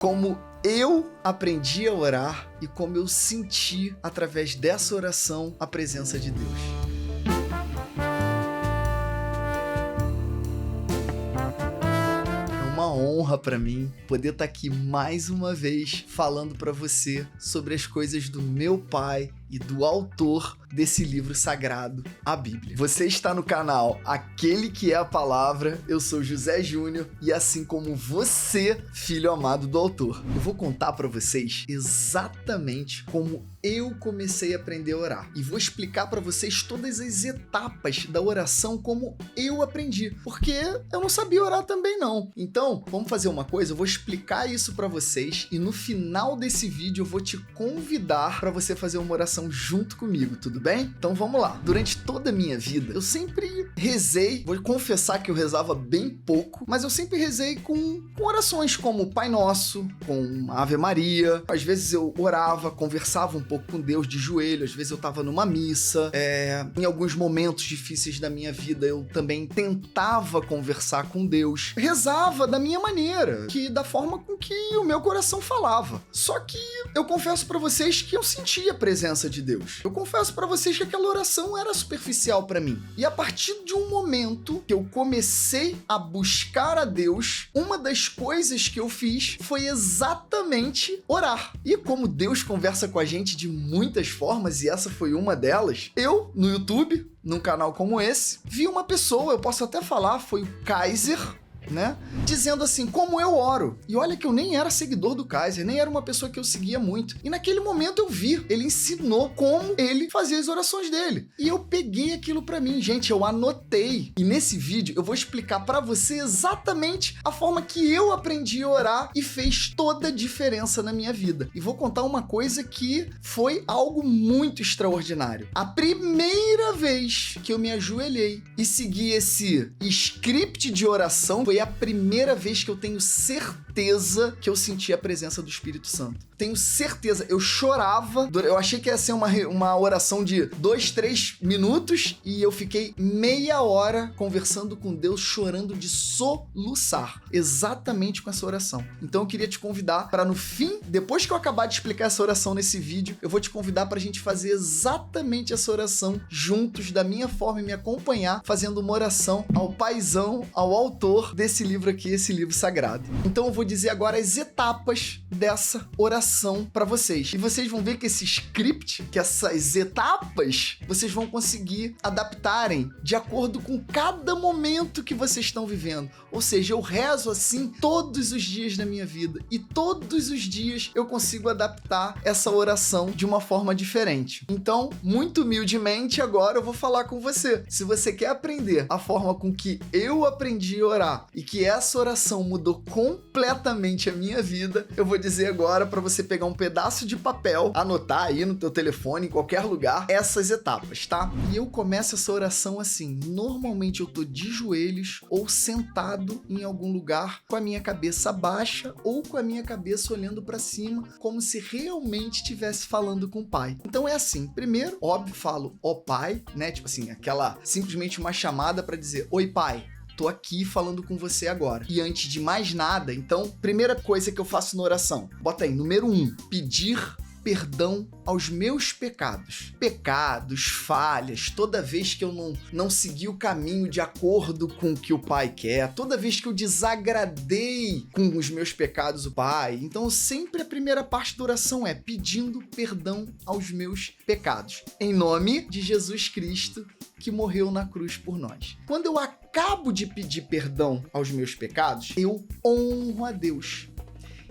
como eu aprendi a orar e como eu senti, através dessa oração, a presença de Deus. É uma honra para mim poder estar aqui mais uma vez falando para você sobre as coisas do meu pai e do autor desse livro sagrado, a Bíblia. Você está no canal Aquele que é a Palavra, eu sou José Júnior e assim como você, filho amado do autor, eu vou contar para vocês exatamente como eu comecei a aprender a orar e vou explicar para vocês todas as etapas da oração como eu aprendi, porque eu não sabia orar também não. Então, vamos fazer uma coisa, eu vou explicar isso para vocês e no final desse vídeo eu vou te convidar para você fazer uma oração junto comigo, tudo bem? Então vamos lá. Durante toda a minha vida, eu sempre rezei, vou confessar que eu rezava bem pouco, mas eu sempre rezei com orações como Pai Nosso, com Ave Maria. Às vezes eu orava, conversava um pouco com Deus de joelho, às vezes eu estava numa missa. Em alguns momentos difíceis da minha vida, eu também tentava conversar com Deus. Rezava da minha maneira, da forma com que o meu coração falava. Só que eu confesso para vocês que eu sentia a presença de Deus. Eu confesso para vocês que aquela oração era superficial para mim. E a partir de um momento que eu comecei a buscar a Deus, uma das coisas que eu fiz foi exatamente orar. E como Deus conversa com a gente de muitas formas, e essa foi uma delas, eu, no YouTube, num canal como esse, vi uma pessoa, eu posso até falar, foi o Kaiser, né? Dizendo assim, como eu oro. E olha que eu nem era seguidor do Kaiser, nem era uma pessoa que eu seguia muito. E naquele momento eu vi, ele ensinou como ele fazia as orações dele. E eu peguei aquilo pra mim, gente, eu anotei. E nesse vídeo eu vou explicar pra você exatamente a forma que eu aprendi a orar e fez toda a diferença na minha vida. E vou contar uma coisa que foi algo muito extraordinário. A primeira vez que eu me ajoelhei e segui esse script de oração foi a primeira vez que eu tenho certeza que eu senti a presença do Espírito Santo. Tenho certeza, eu chorava, eu achei que ia ser uma oração de 2-3 minutos e eu fiquei meia hora conversando com Deus, chorando de soluçar, exatamente com essa oração. Então eu queria te convidar para no fim, depois que eu acabar de explicar essa oração nesse vídeo, eu vou te convidar para a gente fazer exatamente essa oração juntos, da minha forma, e me acompanhar fazendo uma oração ao paizão, ao autor desse livro aqui, esse livro sagrado. Então eu vou dizer agora as etapas dessa oração para vocês. E vocês vão ver que esse script, que essas etapas, vocês vão conseguir adaptarem de acordo com cada momento que vocês estão vivendo. Ou seja, eu rezo assim todos os dias da minha vida e todos os dias eu consigo adaptar essa oração de uma forma diferente. Então, muito humildemente, agora eu vou falar com você. Se você quer aprender a forma com que eu aprendi a orar e que essa oração mudou completamente a minha vida, eu vou dizer agora para você pegar um pedaço de papel, anotar aí no teu telefone, em qualquer lugar, essas etapas, tá? E eu começo essa oração assim, normalmente eu tô de joelhos ou sentado em algum lugar com a minha cabeça baixa ou com a minha cabeça olhando para cima, como se realmente estivesse falando com o Pai. Então é assim, primeiro, óbvio, falo, ó Pai, né? Tipo assim, simplesmente uma chamada para dizer, oi Pai, tô aqui falando com você agora. E antes de mais nada, então, primeira coisa que eu faço na oração, bota aí, número 1, pedir perdão aos meus pecados. Pecados, falhas, toda vez que eu não segui o caminho de acordo com o que o Pai quer, toda vez que eu desagradei com os meus pecados o Pai. Então, sempre a primeira parte da oração é pedindo perdão aos meus pecados. Em nome de Jesus Cristo, que morreu na cruz por nós. Quando eu acabo de pedir perdão aos meus pecados, eu honro a Deus.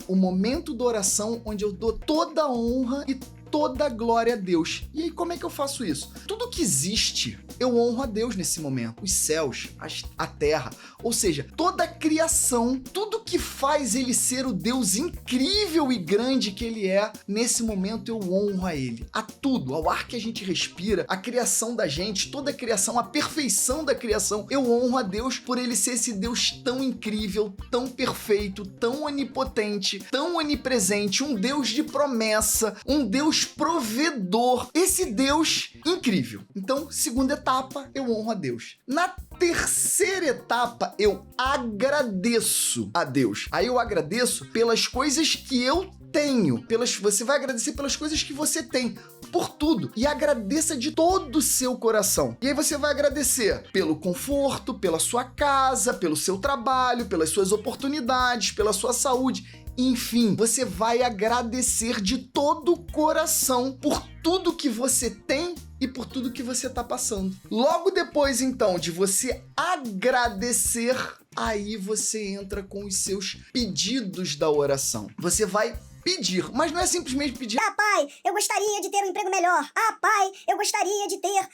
O momento da oração onde eu dou toda a honra e toda a glória a Deus. E aí, como é que eu faço isso? Tudo que existe, eu honro a Deus nesse momento. Os céus, a terra, ou seja, toda a criação, tudo que faz ele ser o Deus incrível e grande que ele é, nesse momento eu honro a ele. A tudo, ao ar que a gente respira, a criação da gente, toda a criação, a perfeição da criação, eu honro a Deus por ele ser esse Deus tão incrível, tão perfeito, tão onipotente, tão onipresente, um Deus de promessa, um Deus Deus provedor, esse Deus incrível. Então, segunda etapa, eu honro a Deus. Na terceira etapa, eu agradeço a Deus. Aí eu agradeço pelas coisas que eu tenho. Você vai agradecer pelas coisas que você tem. Por tudo. E agradeça de todo o seu coração. E aí você vai agradecer pelo conforto, pela sua casa, pelo seu trabalho, pelas suas oportunidades, pela sua saúde. Enfim, você vai agradecer de todo o coração por tudo que você tem e por tudo que você está passando. Logo depois, então, de você agradecer, aí você entra com os seus pedidos da oração. Você vai pedir, mas não é simplesmente pedir. Ah, pai, eu gostaria de ter um emprego melhor. Ah, pai, eu gostaria de ter,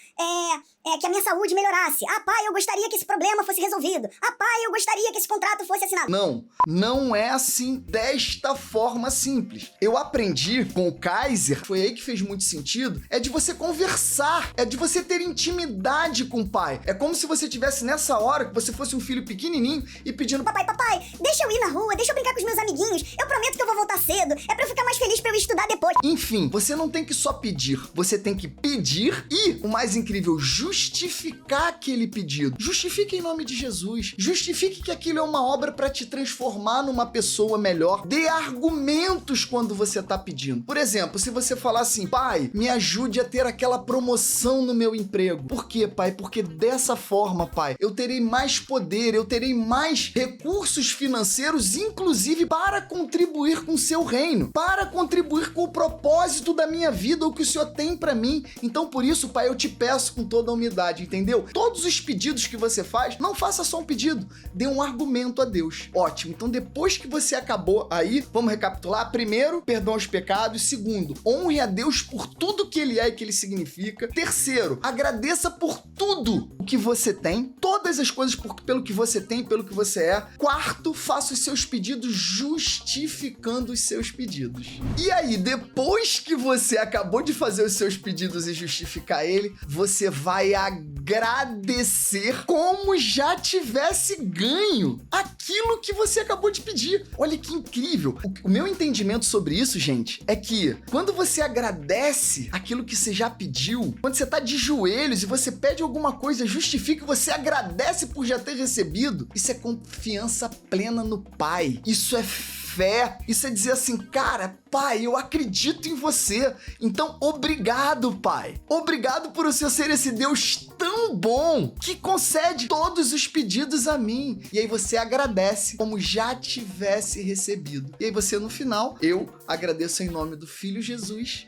que a minha saúde melhorasse. Ah, pai, eu gostaria que esse problema fosse resolvido. Ah, pai, eu gostaria que esse contrato fosse assinado. Não é assim, desta forma simples. Eu aprendi com o Kaiser, foi aí que fez muito sentido, é de você conversar, é de você ter intimidade com o pai. É como se você tivesse nessa hora, que você fosse um filho pequenininho e pedindo: papai, deixa eu ir na rua, deixa eu brincar com os meus amiguinhos. Eu prometo que eu vou voltar cedo. É pra eu ficar mais feliz pra eu estudar depois. Enfim, você não tem que só pedir, você tem que pedir e, o mais incrível, justificar aquele pedido. Justifique em nome de Jesus. Justifique que aquilo é uma obra para te transformar numa pessoa melhor. Dê argumentos quando você tá pedindo. Por exemplo, se você falar assim: pai, me ajude a ter aquela promoção no meu emprego. Por quê, pai? Porque dessa forma, pai, eu terei mais poder, eu terei mais recursos financeiros, inclusive para contribuir com o seu reino, para contribuir com o propósito da minha vida, o que o Senhor tem para mim. Então, por isso, pai, eu te peço com toda a humildade, entendeu? Todos os pedidos que você faz, não faça só um pedido, dê um argumento a Deus. Ótimo. Então, depois que você acabou aí, vamos recapitular. Primeiro, perdão aos pecados. Segundo, honre a Deus por tudo que Ele é e que Ele significa. Terceiro, agradeça por tudo o que você tem, todas as coisas pelo que você tem, pelo que você é. Quarto, faça os seus pedidos justificando os seus pedidos. E aí, depois que você acabou de fazer os seus pedidos e justificar ele, você vai agradecer como já tivesse ganho aquilo que você acabou de pedir. Olha que incrível. O meu entendimento sobre isso, gente, é que quando você agradece aquilo que você já pediu, quando você tá de joelhos e você pede alguma coisa, justifica e você agradece por já ter recebido, isso é confiança plena no Pai. Isso é fé. Isso é dizer assim: cara, pai, eu acredito em você. Então, obrigado, pai. Obrigado por o Senhor ser esse Deus tão bom que concede todos os pedidos a mim. E aí você agradece como já tivesse recebido. E aí você, no final, eu agradeço em nome do Filho Jesus.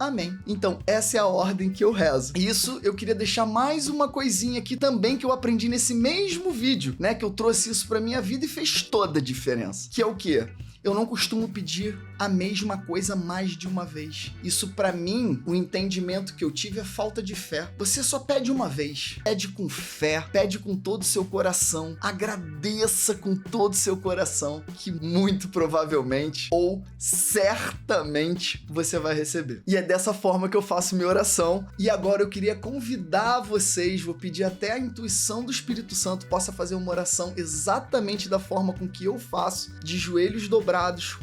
Amém. Então, essa é a ordem que eu rezo. Isso, eu queria deixar mais uma coisinha aqui também que eu aprendi nesse mesmo vídeo, né? Que eu trouxe isso pra minha vida e fez toda a diferença. Que é o quê? Eu não costumo pedir a mesma coisa mais de uma vez. Isso, pra mim, o entendimento que eu tive é falta de fé. Você só pede uma vez. Pede com fé, pede com todo o seu coração, agradeça com todo o seu coração, que muito provavelmente, ou certamente, você vai receber. E é dessa forma que eu faço minha oração. E agora eu queria convidar vocês, vou pedir até a intuição do Espírito Santo possa fazer uma oração exatamente da forma com que eu faço, de joelhos dobrados,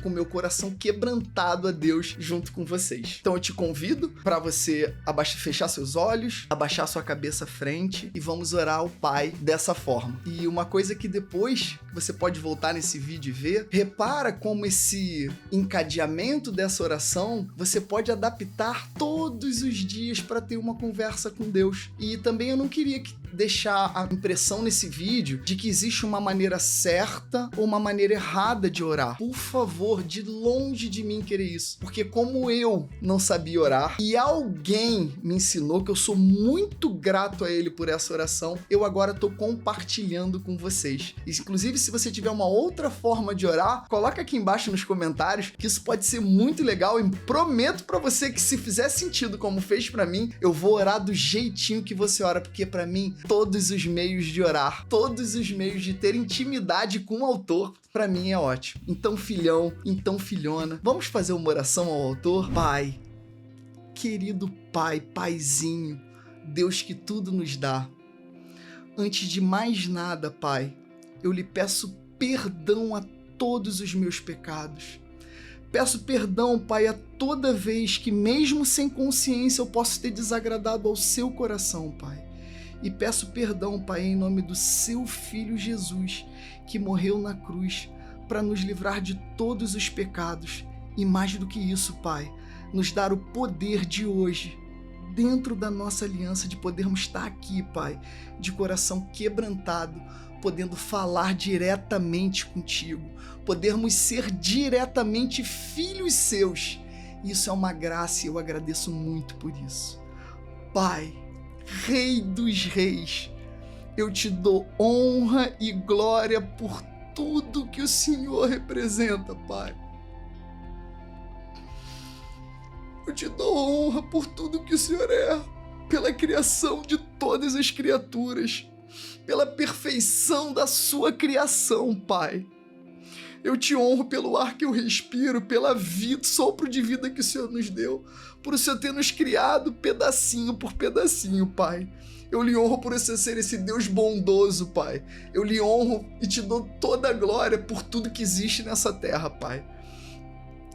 com meu coração quebrantado a Deus junto com vocês. Então eu te convido para você fechar seus olhos, abaixar sua cabeça à frente e vamos orar ao Pai dessa forma. E uma coisa que depois você pode voltar nesse vídeo e ver, repara como esse encadeamento dessa oração você pode adaptar todos os dias para ter uma conversa com Deus. E também eu não queria deixar a impressão nesse vídeo de que existe uma maneira certa ou uma maneira errada de orar. Por favor, de longe de mim querer isso. Porque como eu não sabia orar e alguém me ensinou, que eu sou muito grato a ele por essa oração, eu agora tô compartilhando com vocês. Inclusive, se você tiver uma outra forma de orar, coloca aqui embaixo nos comentários, que isso pode ser muito legal e prometo pra você que se fizer sentido como fez pra mim, eu vou orar do jeitinho que você ora, porque pra mim, todos os meios de orar, todos os meios de ter intimidade com o autor, pra mim é ótimo. Então, filhão, então, filhona, vamos fazer uma oração ao autor? Pai, querido Pai, Paizinho, Deus que tudo nos dá. Antes de mais nada, Pai, eu lhe peço perdão a todos os meus pecados. peço perdão, Pai, a toda vez que, mesmo sem consciência, eu posso ter desagradado ao seu coração, Pai. E peço perdão, Pai, em nome do seu Filho Jesus, que morreu na cruz para nos livrar de todos os pecados. E mais do que isso, Pai, nos dar o poder de hoje, dentro da nossa aliança, de podermos estar aqui, Pai, de coração quebrantado, podendo falar diretamente contigo, podermos ser diretamente filhos seus. Isso é uma graça e eu agradeço muito por isso. Pai, Rei dos Reis, eu te dou honra e glória por tudo que o Senhor representa, Pai. Eu te dou honra por tudo que o Senhor é, pela criação de todas as criaturas, pela perfeição da sua criação, Pai. Eu te honro pelo ar que eu respiro, pela vida, sopro de vida que o Senhor nos deu, por o Senhor ter nos criado pedacinho por pedacinho, Pai. Eu lhe honro por você ser esse Deus bondoso, Pai. Eu lhe honro e te dou toda a glória por tudo que existe nessa terra, Pai.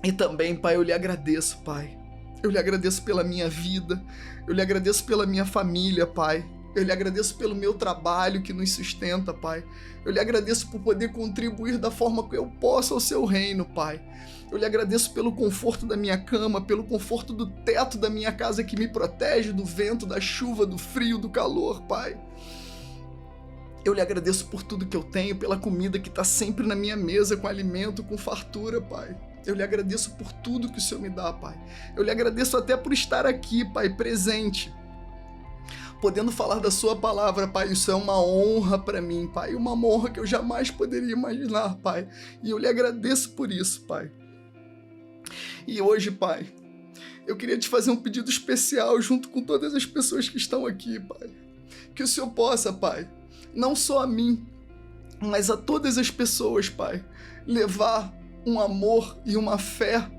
E também, Pai, eu lhe agradeço, Pai. Eu lhe agradeço pela minha vida, eu lhe agradeço pela minha família, Pai. Eu lhe agradeço pelo meu trabalho que nos sustenta, Pai. Eu lhe agradeço por poder contribuir da forma que eu posso ao seu reino, Pai. Eu lhe agradeço pelo conforto da minha cama, pelo conforto do teto da minha casa que me protege do vento, da chuva, do frio, do calor, Pai. Eu lhe agradeço por tudo que eu tenho, pela comida que está sempre na minha mesa, com alimento, com fartura, Pai. Eu lhe agradeço por tudo que o Senhor me dá, Pai. Eu lhe agradeço até por estar aqui, Pai, presente, podendo falar da sua palavra, Pai. Isso é uma honra para mim, Pai, uma honra que eu jamais poderia imaginar, Pai, e eu lhe agradeço por isso, Pai. E hoje, Pai, eu queria te fazer um pedido especial junto com todas as pessoas que estão aqui, Pai, que o Senhor possa, Pai, não só a mim, mas a todas as pessoas, Pai, levar um amor e uma fé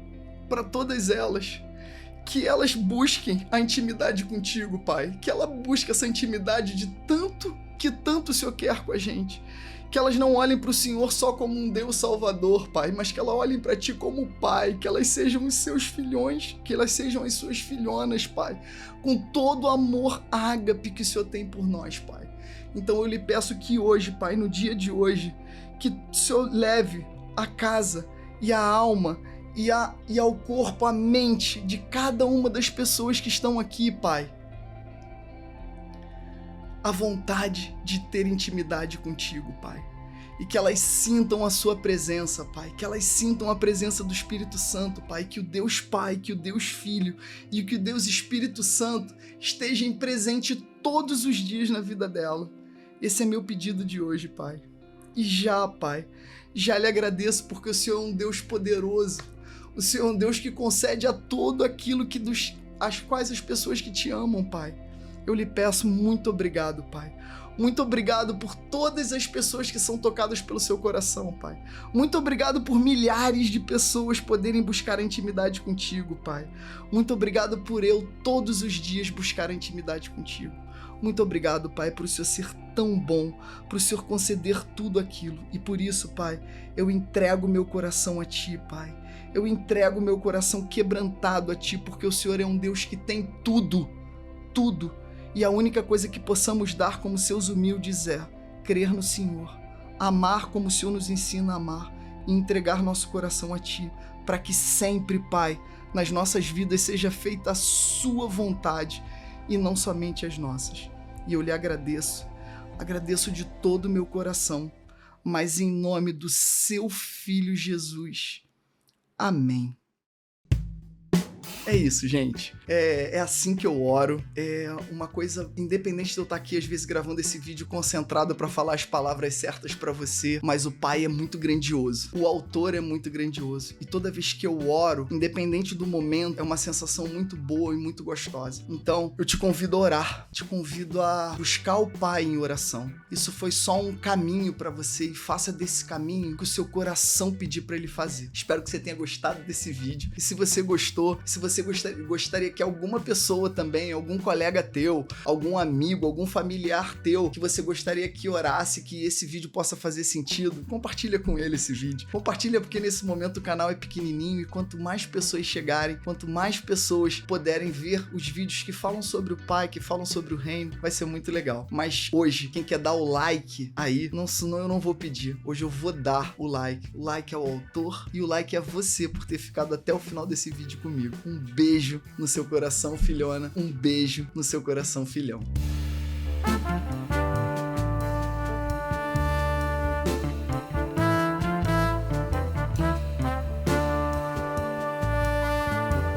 para todas elas, que elas busquem a intimidade contigo, Pai, que ela busque essa intimidade de tanto que tanto o Senhor quer com a gente, que elas não olhem para o Senhor só como um Deus Salvador, Pai, mas que elas olhem para Ti como Pai, que elas sejam os seus filhões, que elas sejam as suas filhonas, Pai, com todo o amor ágape que o Senhor tem por nós, Pai. Então eu lhe peço que hoje, Pai, no dia de hoje, que o Senhor leve a casa e a alma e ao corpo, a mente de cada uma das pessoas que estão aqui, Pai, a vontade de ter intimidade contigo, Pai, e que elas sintam a sua presença, Pai, que elas sintam a presença do Espírito Santo, Pai, que o Deus Pai, que o Deus Filho e que o Deus Espírito Santo estejam presentes todos os dias na vida dela. Esse é meu pedido de hoje, Pai. E já, Pai, já lhe agradeço porque o Senhor é um Deus poderoso, o Senhor é um Deus que concede a todo aquilo que as quais as pessoas que te amam, Pai. Eu lhe peço muito obrigado, Pai. Muito obrigado por todas as pessoas que são tocadas pelo seu coração, Pai. Muito obrigado por milhares de pessoas poderem buscar a intimidade contigo, Pai. Muito obrigado por eu, todos os dias, buscar a intimidade contigo. Muito obrigado, Pai, por o Senhor ser tão bom, por o Senhor conceder tudo aquilo. E por isso, Pai, eu entrego meu coração a Ti, Pai. Eu entrego meu coração quebrantado a Ti, porque o Senhor é um Deus que tem tudo, tudo. E a única coisa que possamos dar como seus humildes é crer no Senhor, amar como o Senhor nos ensina a amar e entregar nosso coração a Ti, para que sempre, Pai, nas nossas vidas seja feita a Sua vontade e não somente as nossas. E eu lhe agradeço de todo o meu coração, mas em nome do Seu Filho Jesus. Amém. É isso, gente. É assim que eu oro. É uma coisa, independente de eu estar aqui, às vezes, gravando esse vídeo concentrado para falar as palavras certas para você, mas o Pai é muito grandioso. O autor é muito grandioso. E toda vez que eu oro, independente do momento, é uma sensação muito boa e muito gostosa. Então, eu te convido a orar. Te convido a buscar o Pai em oração. Isso foi só um caminho para você e faça desse caminho que o seu coração pedir para ele fazer. Espero que você tenha gostado desse vídeo. E se você gostou, se você você gostaria que alguma pessoa também, algum colega teu, algum amigo, algum familiar teu, que você gostaria que orasse, que esse vídeo possa fazer sentido, compartilha com ele esse vídeo. Compartilha porque nesse momento o canal é pequenininho e quanto mais pessoas chegarem, quanto mais pessoas puderem ver os vídeos que falam sobre o Pai, que falam sobre o reino, vai ser muito legal. Mas hoje, quem quer dar o like aí, senão eu não vou pedir. Hoje eu vou dar o like. O like é o autor e o like é você por ter ficado até o final desse vídeo comigo. Um beijo no seu coração, filhona. Um beijo no seu coração, filhão.